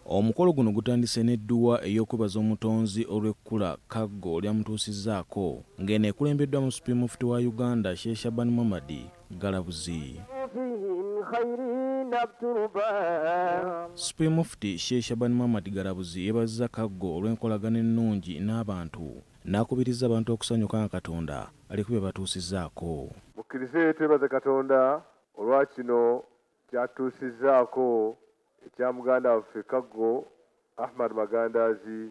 Omukolo guno gutandise n'edduwa ey'okwebaza omutonzi olw'ekkula Kaggo lyamutuusizzaako ng'eno ekulembeddwa mu Supreme Mufti wa Uganda Sheikh Shaban Muhammad Galabuzi. Supreme Mufti Sheikh Shaban Muhammad Galabuzi yeebazizza Kaggo olw'enkolagana ennungi n'abantu n'akubirizza abantu okusanyuka nga Katonda aliko bye batuusizzaako. Mukkirize twebaze Katonda olwa kino kyatuusizzaako ekya muganda waffe Kaggo Ahmad Magandaazi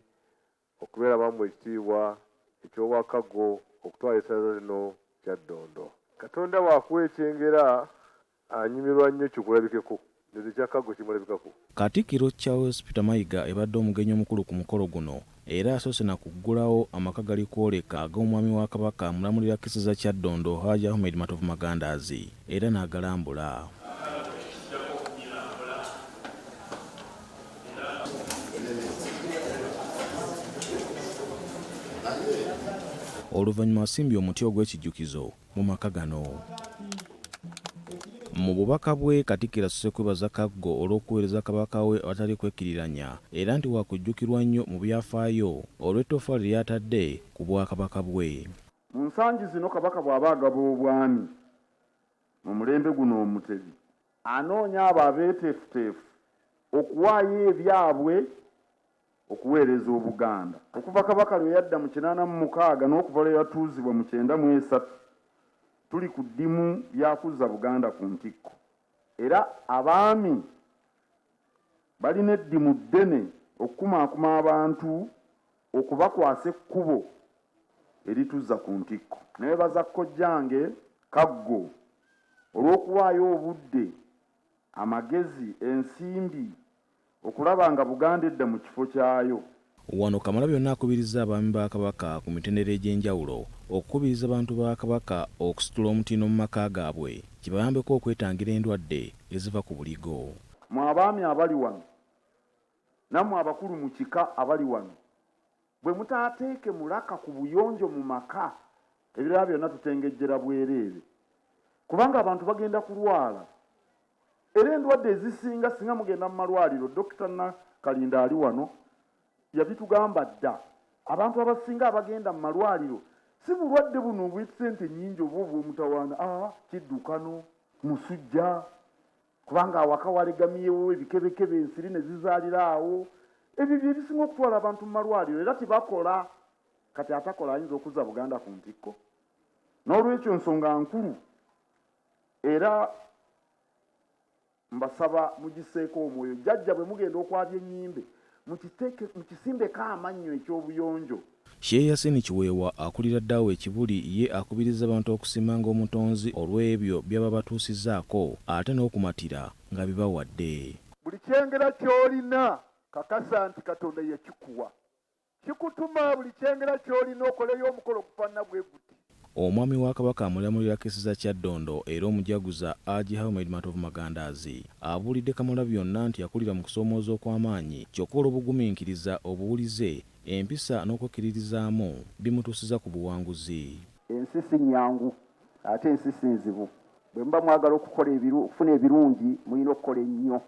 okubeera bamu ekitiibwa eky'obwa Kaggo okutwala essaza lino Kyaddondo. Katonda waakuwa ekyengera anyumirwa nnyo kikulabikeko neze kya Kaggo kimulabikako. Katikkiro Charles Peter Mayiga ebadde omugenyi omukulu ku mukolo guno era asoose na kuggulawo amaka gali kwoleka ag'omwami wa Kabaka mulamulira kiziza Kyaddondo Hajji Ahmed Matovu Magandaazi era n'agalambula. Oluvannyuma asimbye omuti ogw'ekijjukizo mu maka gano. Mu bubaka bwe Katikkiro asoose kwebaza Kaggo olw'okuweereza Kabaka we awatali kwekkiriranya era nti waakujjukirwa nnyo mu byafaayo olw'ettoffaali ly'atadde ku bwakabaka bwe. Mu nsangi zino Kabaka bw'aba agaba obwami mu mulembe guno omutebi anoonya abo abeeteefuteefu okuwaayo ebyabwe okuweereza Obuganda. Okuva Kabaka lwe yadda mu 86 n'okuva lwe yatuuzibwa mu 93 tuli ku ddimu lyakuzza Buganda ku ntikko. Era abaami balina eddimu ddene okukumaakuma abantu okubakwasa ekkubo erituzza ku ntikko. Neebaza kkojjange Kaggo olw'okuwaayo obudde, amagezi, ensimbi okulaba nga Buganda edda mu kifo kyayo. Wano Kamalabyonna akubirizza abaami ba Kabaka ku mitendera egy'enjawulo okukubiriza abantu ba Kabaka okusitula omutindo mu maka gaabwe kibayambeko okwetangira endwadde eziva ku buligo. Mu abaami abali wano nammwe abakulu mu kika abali wano bwe mutaateeke mulaka ku buyonjo mu maka ebirala byonna tutengejjera bwereere kubanga abantu bagenda kulwala. Era endwadde ezisinga singa mugenda mu malwaliro, Dr. Nakalinda ali wano yabitugamba dda, abantu abasinga abagenda mu malwaliro si bulwadde buno obw'essente nnyingi oba obw'omutawaana, kiddukano, musujja, kubanga awaka walegamiyewo ebikebekebe ensiri ne zizaalira awo. Ebyo bye bisinga okutwala abantu mu malwaliro era tebakola. Kati atakola ayinza okuzza Buganda ku ntikko. N'olwekyo nsonga nkulu era mbasaba mugiseeko omwoyo. Jjajja bwe mugenda okwabya ennyimbe mukisimbeko amannyo eky'obuyonjo. Sheikh Yasin Kiweewa akulira ddaawo ekibuli ye akubiriza abantu okusimanga omutonzi olw'ebyo byaba batuusizzaako ate n'okumatira nga bibawadde. Buli kyengera ky'olina kakasa nti Katonda yakikuwa. Kikutuma buli kyengera ky'olina okoleyo omukolo okufaanana bwe guti. Omwami wa Kabaka amulamulira kiziza Kyaddondo era omujaguza Hajji Ahmed Matovu Magandaazi abuulidde Kamalabyonna nti yakulira mu kusoomooza okw'amaanyi kyokka olw'obugumiikiriza obuwulize empisa n'okwekkiririzaamu bimutuusiza ku buwanguzi. Ensi si nnyangu ate ensi si nzibu. Bwe muba mwagala okufuna ebirungi mulina okukola ennyo,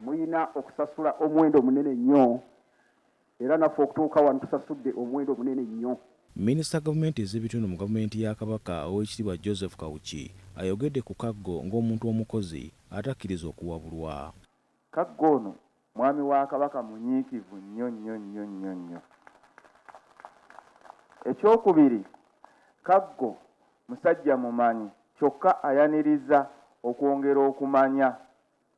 mulina okusasula omuwendo munene nnyo era naffe okutuuka wano tusasudde omuwendo munene nnyo. Minisita gavumenti ez'ebitundu mu gavumenti ya Kabaka Oweekitiibwa Joseph Kawuki ayogedde ku Kaggo ng'omuntu omukozi atakkiriza okuwabulwa. Kaggo ono mwami wa Kabaka munyiikivu nnyo nnyo nnyo nnyo nnyo. Ekyokubiri, Kaggo musajja mumanyi kyokka ayaniriza okwongera okumanya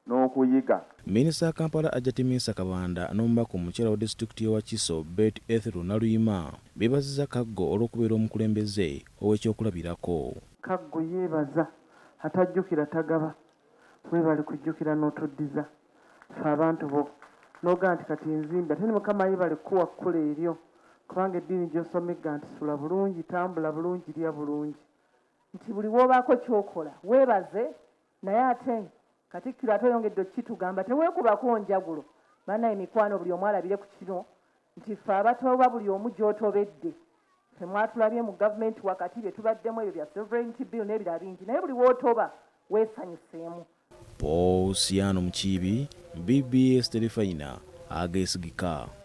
n'okuyiga. Minisita wa Kampala Ajatimisa Kabanda n'omubaka omukyala wa disitulikiti y'e Wakiso Bet Ethel Naluyima beebazizza Kaggo olw'okubeera omukulembeze ow'ekyokulabirako. Kaggo yeebaza atajjukira tagaba, weebale kujjukira n'otoddiza ffe abantu bo n'ogaa nti kati nzimbi ate ne Mukama yeebale kuwa kkula eryo kubanga eddiini gy'osomegga nti sula bulungi, tambula bulungi, lya bulungi, nti buli w'obaako ky'okola weebaze. Naye ate Katikkiro ate oyongedde okitugamba teweekubako njagulo. Bannaye mikwano buli omu alabire ku kino nti ffe abatoba buli omu gy'otobedde. Ffe mwatulabye mu gavumenti wakati bye tubaddemu ebyo bya sovereignty bill n'ebirala bingi, naye buli w'otoba weesanyuseemu. Paul Siano Mukiibi, BBS Terefayina, Ageesigika.